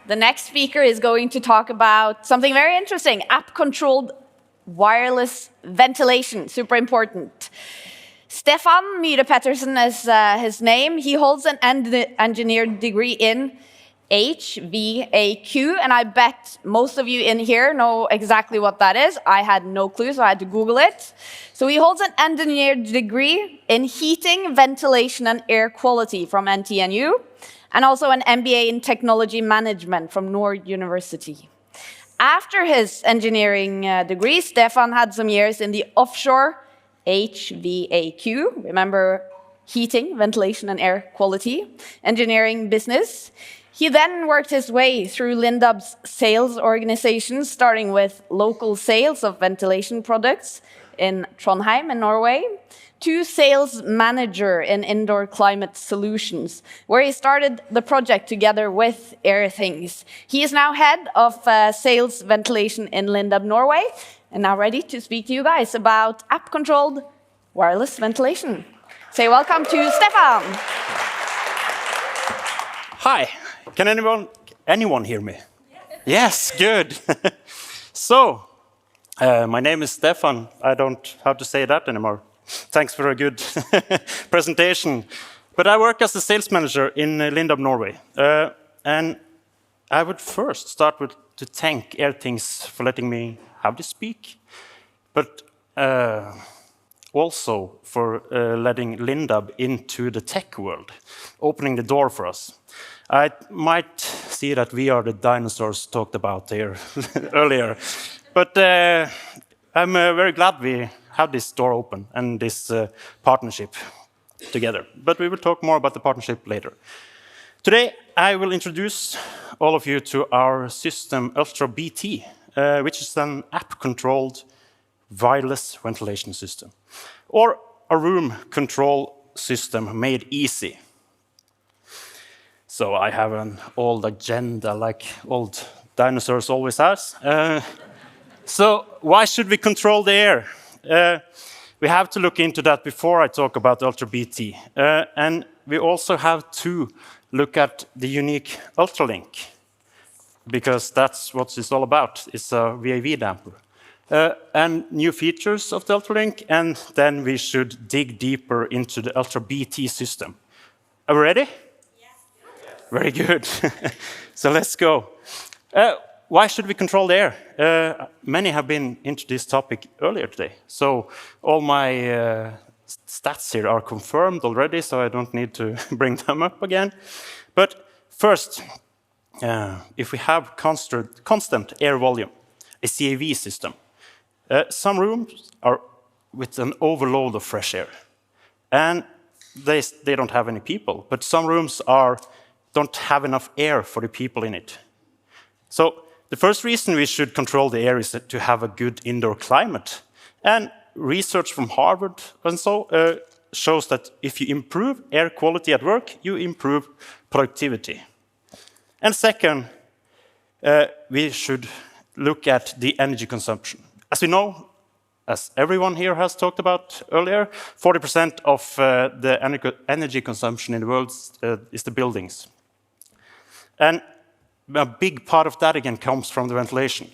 The next speaker is going to talk about something very interesting, app-controlled wireless ventilation, super important. Stefan Myhre Pettersen is his name. He holds an engineer degree in HVAC, and I bet most of you in here know exactly what that is. I had no clue, so I had to Google it. So he holds an engineer degree in heating, ventilation, and air quality from NTNU, and also an MBA in technology management from Nord Universitet. After his engineering degree, Stefan had some years in the offshore HVAC, remember heating, ventilation, and air quality, engineering business. He then worked his way through Lindab's sales organization, starting with local sales of ventilation products in Trondheim in Norway, to sales manager in indoor climate solutions, where he started the project together with Airthings. He is now head of sales ventilation in Lindab Norway, and now ready to speak to you guys about app-controlled wireless ventilation. Say welcome to Stefan. Hi, can anyone hear me? Yes, good. So, my name is Stefan. I don't have to say that anymore. Thanks for a good presentation. But I work as a sales manager in Lindab Norway. And I would first start with to thank Airthings for letting me have this speak, but also for letting Lindab into the tech world, opening the door for us. I might see that we are the dinosaurs talked about here earlier, but I'm very glad we have this door open and this partnership together. But we will talk more about the partnership later. Today, I will introduce all of you to our system Ultra BT, which is an app-controlled wireless ventilation system, or a room control system made easy. So I have an old agenda like old dinosaurs always has. So why should we control the air? We have to look into that before I talk about Ultra BT. And we also have to look at the unique Ultralink, because that's what it's all about. It's a VAV damper. And new features of the Ultralink, and then we should dig deeper into the Ultra BT system. Are we ready? Yes. Very good. So let's go. Why should we control the air? Many have been into this topic earlier today. So all my stats here are confirmed already, so I don't need to bring them up again. But first, if we have constant air volume, a CAV system, some rooms are with an overload of fresh air. And they don't have any people, but some rooms don't have enough air for the people in it. So the first reason we should control the air is to have a good indoor climate. And research from Harvard and so shows that if you improve air quality at work, you improve productivity. And second, we should look at the energy consumption. As we know, as everyone here has talked about earlier, 40% of the energy consumption in the world is the buildings. And a big part of that, again, comes from the ventilation.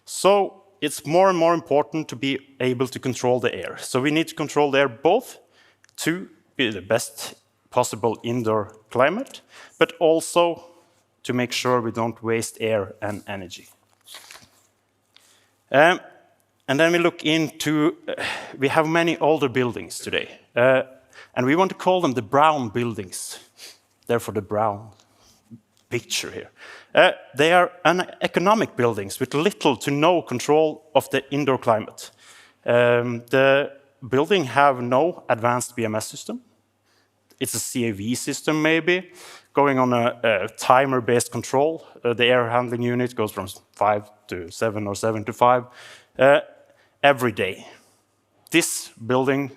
So it's more and more important to be able to control the air. So we need to control the air both to be the best possible indoor climate, but also to make sure we don't waste air and energy. And then we look into, we have many older buildings today, and we want to call them the brown buildings. Therefore, the brown picture here. They are economic buildings with little to no control of the indoor climate. The building have no advanced BMS system. It's a CAV system maybe, going on a timer-based control. The air handling unit goes from 5 to 7 or 7 to 5 every day. This building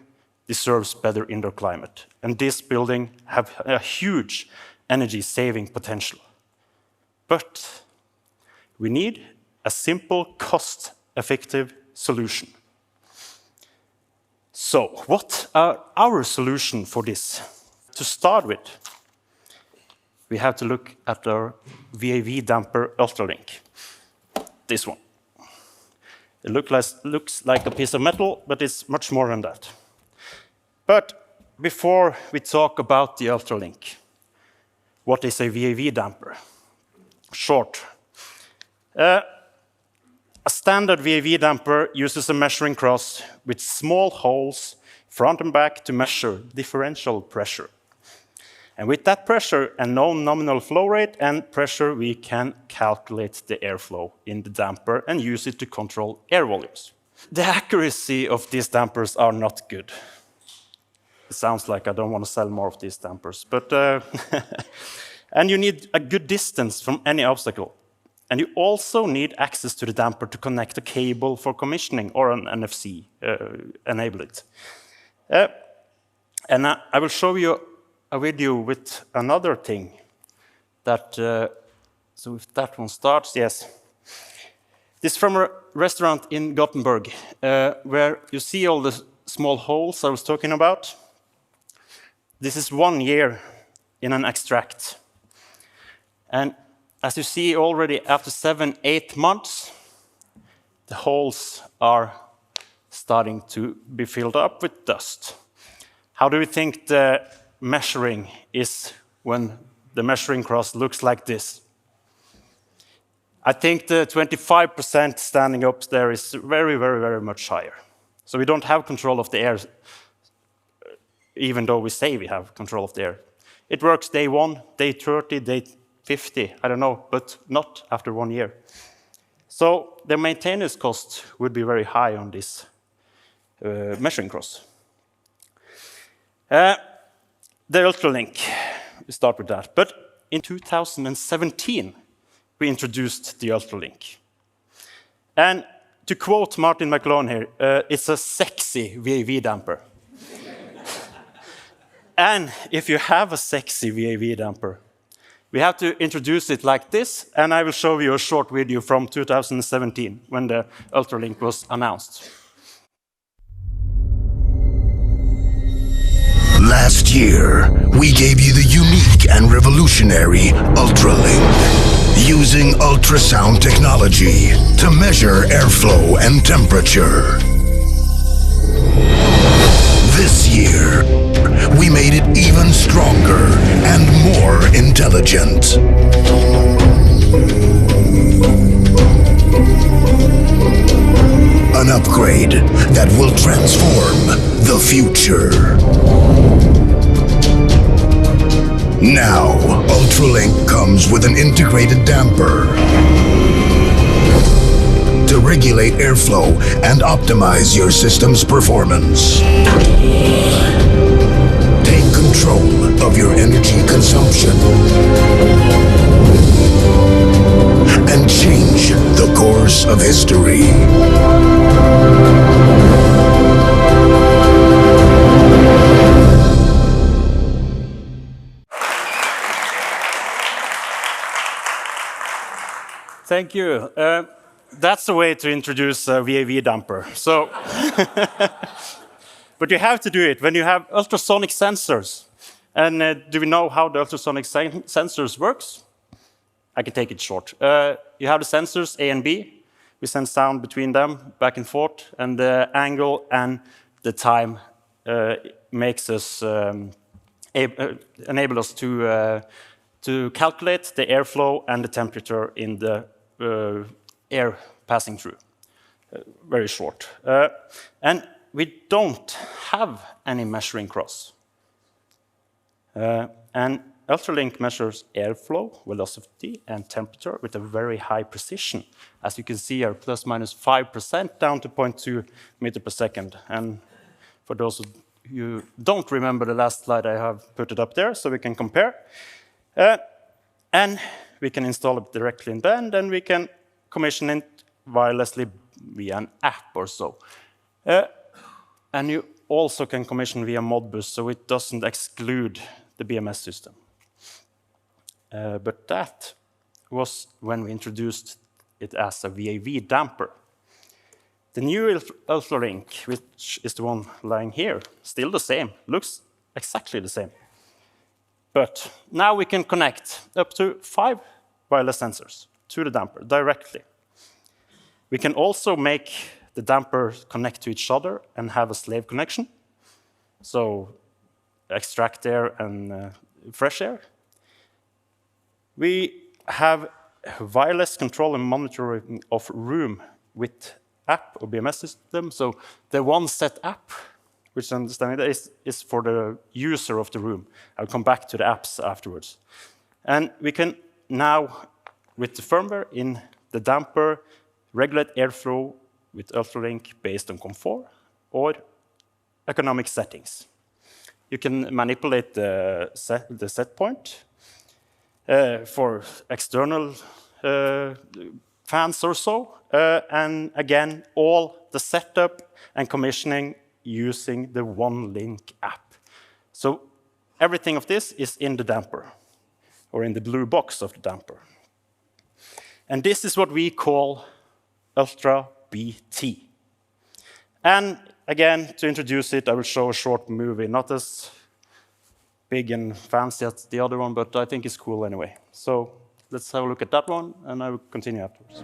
deserves better indoor climate. And this building have a huge energy saving potential. But we need a simple, cost-effective solution. So, what are our solution for this? To start with, we have to look at our VAV damper Ultralink. This one. It looks like a piece of metal, but it's much more than that. But before we talk about the Ultralink, what is a VAV damper? Short. A standard VAV damper uses a measuring cross with small holes front and back to measure differential pressure. And with that pressure and known nominal flow rate and pressure, we can calculate the airflow in the damper and use it to control air volumes. The accuracy of these dampers are not good. It sounds like I don't want to sell more of these dampers, but and you need a good distance from any obstacle. And you also need access to the damper to connect a cable for commissioning or an NFC, enable it. And I will show you a video with another thing that, so if that one starts, yes. This is from a restaurant in Gothenburg, where you see all the small holes I was talking about. This is 1 year in an extract. And as you see already after 7-8 months, the holes are starting to be filled up with dust. How do we think the measuring is when the measuring cross looks like this? I think the 25% standing up there is very, very, very much higher. So we don't have control of the air, even though we say we have control of the air. It works day 1, day 30, day 50, I don't know, but not after 1 year. So the maintenance cost would be very high on this measuring cross. The Ultralink, we start with that. But in 2017, we introduced the Ultralink. And to quote Martin McLone here, it's a sexy VAV damper. And if you have a sexy VAV damper, we have to introduce it like this, and I will show you a short video from 2017 when the Ultralink was announced. Last year, we gave you the unique and revolutionary Ultralink, using ultrasound technology to measure airflow and temperature. This year, we made it even stronger and more intelligent. An upgrade that will transform the future. Now, Ultralink comes with an integrated damper to regulate airflow and optimize your system's performance. Take control of your energy consumption and change the course of history. Thank you. That's the way to introduce a VAV damper. So, but you have to do it when you have ultrasonic sensors. And do we know how the ultrasonic sensors works? I can take it short. You have the sensors A and B. We send sound between them, back and forth, and the angle and the time makes us enable us to calculate the airflow and the temperature in the air passing through. Very short. And we don't have any measuring cross. And Ultralink measures airflow, velocity, and temperature with a very high precision. As you can see here, plus minus 5% down to 0.2 meter per second. And for those of you who don't remember the last slide, I have put it up there so we can compare. And we can install it directly in band, and we can commission it wirelessly via an app or so. And you also can commission via Modbus, so it doesn't exclude the BMS system. But that was when we introduced it as a VAV damper. The new Ultralink, which is the one lying here, still the same, looks exactly the same. But now we can connect up to 5 wireless sensors to the damper directly. We can also make the damper connect to each other and have a slave connection. So extract air and fresh air. We have wireless control and monitoring of room with app or BMS system. So the one set app, which I understand is for the user of the room. I'll come back to the apps afterwards. And we can now, with the firmware in the damper, regulate airflow with UltraLink based on comfort or economic settings. You can manipulate the set point for external fans or so. And again, all the setup and commissioning using the OneLink app. So everything of this is in the damper, or in the blue box of the damper. And this is what we call Ultra BT. And again, to introduce it, I will show a short movie, not as big and fancy as the other one, but I think it's cool anyway. So let's have a look at that one, and I will continue afterwards.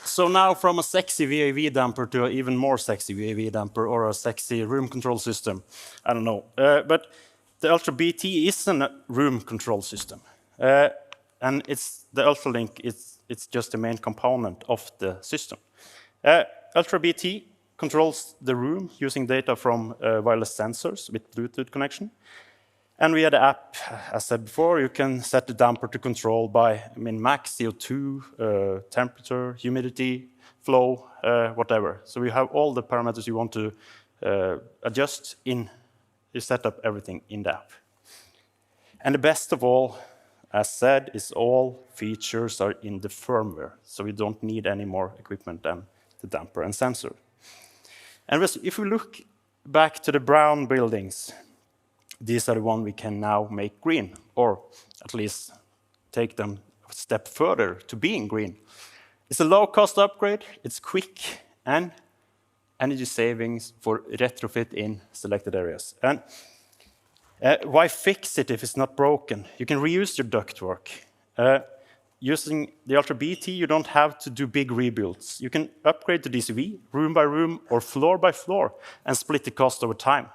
So now from a sexy VAV damper to an even more sexy VAV damper or a sexy room control system, I don't know. But the Ultra BT is a room control system. And the UltraLink, it's just the main component of the system. Ultra BT controls the room using data from wireless sensors with Bluetooth connection. And we had the app, as said before, you can set the damper to control by max CO2, temperature, humidity, flow, whatever. So we have all the parameters you want to adjust in. You set up everything in the app. And the best of all, as said, is all features are in the firmware. So we don't need any more equipment than the damper and sensor. And if we look back to the brown buildings, these are the ones we can now make green, or at least take them a step further to being green. It's a low-cost upgrade, it's quick, and energy savings for retrofit in selected areas. And why fix it if it's not broken? You can reuse your ductwork. Using the Ultra BT, you don't have to do big rebuilds. You can upgrade to DCV, room by room, or floor by floor, and split the cost over time.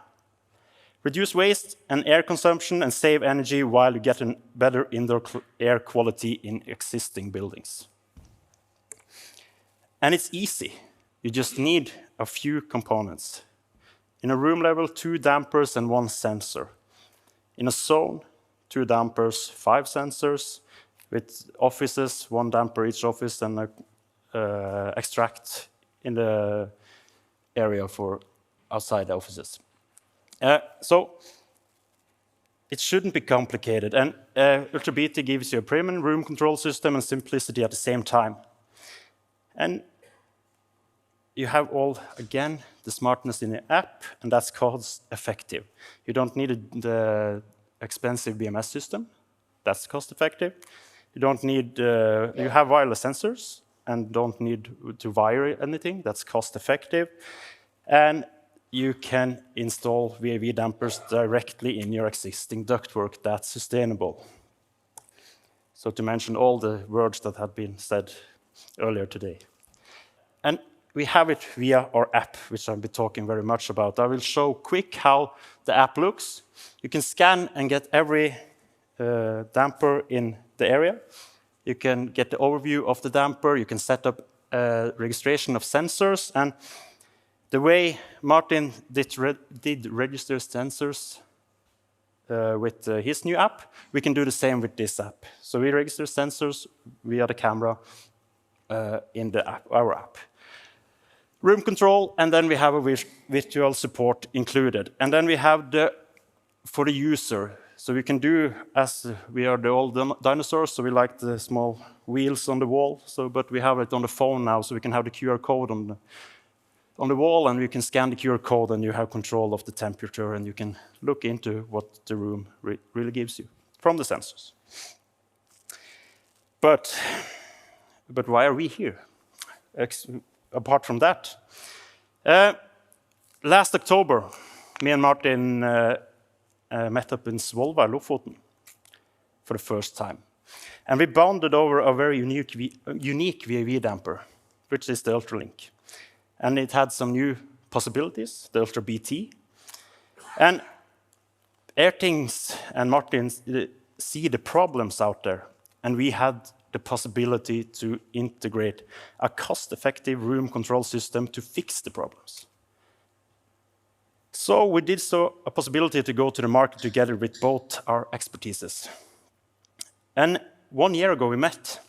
Reduce waste and air consumption and save energy while you get a better indoor air quality in existing buildings. And it's easy. You just need a few components. In a room level, 2 dampers and 1 sensor. In a zone, 2 dampers, 5 sensors. With offices, 1 damper each office, and extract in the area for outside the offices. So it shouldn't be complicated, and Ultra BT gives you a premium room control system and simplicity at the same time. And you have all, again, the smartness in the app, and that's cost effective. You don't need the expensive BMS system. That's cost effective. You don't need, you have wireless sensors and don't need to wire anything. That's cost effective. And you can install VAV dampers directly in your existing ductwork. That's sustainable. So to mention all the words that have been said earlier today. And we have it via our app, which I've been talking very much about. I will show quick how the app looks. You can scan and get every damper in the area. You can get the overview of the damper. You can set up registration of sensors. And the way Martin did register sensors with his new app, we can do the same with this app. So we register sensors via the camera in the app, our app. Room control, and then we have a virtual support included. And then we have for the user. So we can do, as we are the old dinosaurs, so we like the small wheels on the wall, but we have it on the phone now, so we can have the QR code on the wall, and you can scan the QR code, and you have control of the temperature, and you can look into what the room really gives you from the sensors. But why are we here? Apart from that, last October, me and Martin met up in Svolvær, Lofoten, for the first time. And we bonded over a very unique VAV damper, which is the Ultralink. And it had some new possibilities, the Ultra BT. And Airthings and Martin see the problems out there, and we had the possibility to integrate a cost-effective room control system to fix the problems. So we did a possibility to go to the market together with both our expertises. And 1 year ago we met,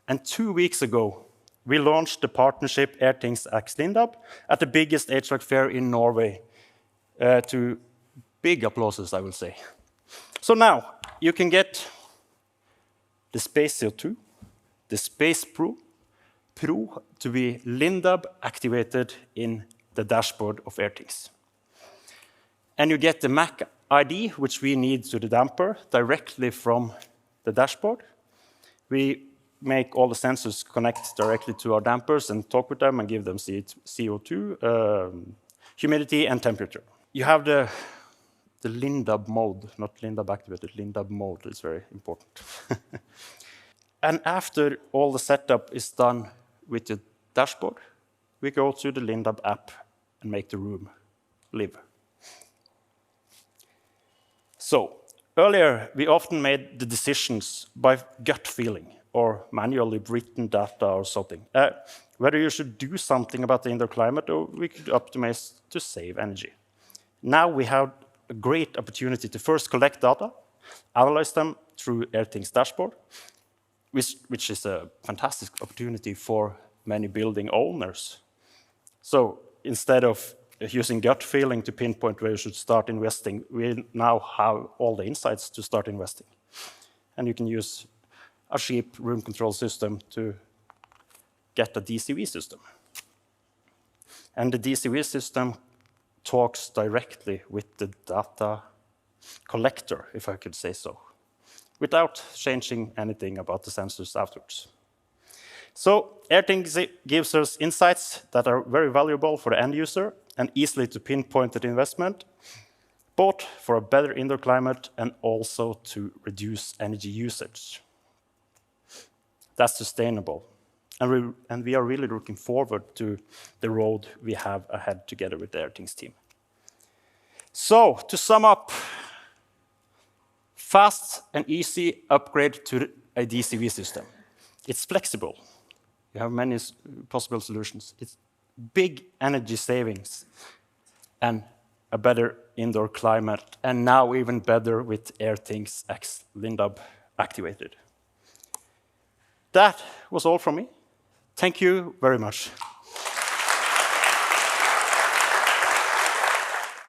and 2 weeks ago we launched the partnership Airthings x Lindab at the biggest HVAC fair in Norway, to big applauses, I will say. So now you can get the Space CO2, the Space Pro to be Lindab activated in the dashboard of Airthings. And you get the MAC ID, which we need to the damper, directly from the dashboard. We make all the sensors connect directly to our dampers and talk with them and give them CO2, humidity, and temperature. You have the Lindab mode, not Lindab activated, Lindab mode is very important. And after all the setup is done with the dashboard, we go to the Lindab app and make the room live. So earlier, we often made the decisions by gut feeling or manually written data or something, whether you should do something about the indoor climate or we could optimize to save energy. Now we have a great opportunity to first collect data, analyze them through Airthings dashboard, which is a fantastic opportunity for many building owners. So instead of using gut feeling to pinpoint where you should start investing, we now have all the insights to start investing. And you can use a cheap room control system to get a DCV system. And the DCV system talks directly with the data collector, if I could say so, without changing anything about the sensors afterwards. So Airthings gives us insights that are very valuable for the end user and easily to pinpoint the investment, both for a better indoor climate and also to reduce energy usage. That's sustainable. And we are really looking forward to the road we have ahead together with the Airthings team. So to sum up, fast and easy upgrade to a DCV system. It's flexible. You have many possible solutions. It's big energy savings and a better indoor climate, and now even better with Airthings x Lindab activated. That was all from me. Thank you very much.